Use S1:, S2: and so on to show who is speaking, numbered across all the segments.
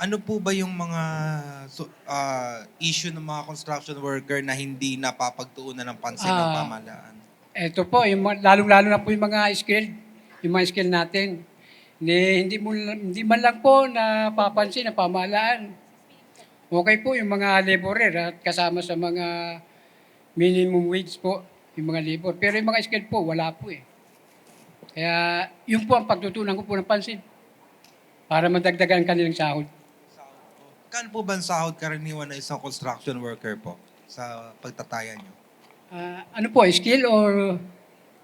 S1: Ano po ba yung mga issue ng mga construction worker na hindi napapagtuunan ng pansin ng
S2: Ah,
S1: pamahalaan?
S2: Ito po, lalong-lalo na po yung mga skill natin. Hindi man lang po napapansin ng pamahalaan. Okay po yung mga laborer at kasama sa mga minimum wage po, yung mga labor. Pero yung mga skill po, wala po eh. Kaya yun po ang pagtutunan ko po ng pansin para madagdagan kanilang sahod.
S1: Kano po ba ang sahod karaniwan ng isang construction worker po sa pagtataya nyo?
S2: Ano po, skill or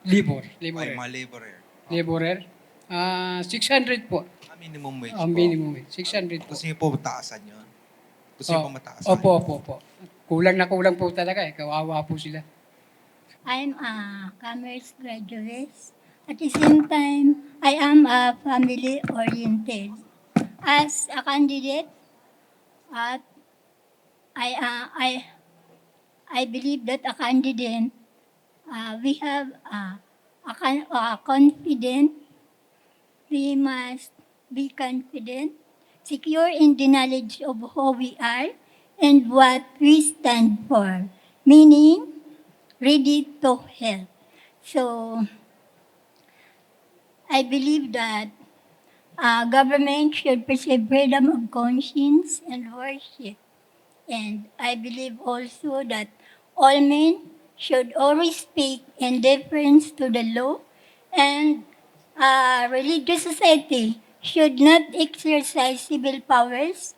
S2: labor?
S1: Ay,
S2: Laborer.
S1: mga laborer.
S2: Laborer. 600 po.
S1: Minimum wage
S2: Ang
S1: po.
S2: minimum wage. 600 po.
S1: Gusto niyo po mataasan yun? Gusto niyo po mataasan?
S2: Opo. Kulang na kulang po talaga eh. Kawawa po sila.
S3: I'm a commerce graduate. At the same time, I am a family-oriented. As a candidate, at I believe that a candidate, we have confident. We must be confident, secure in the knowledge of who we are and what we stand for, meaning ready to help. So, I believe that government should preserve freedom of conscience and worship. And I believe also that all men should always speak in deference to the law, and religious society should not exercise civil powers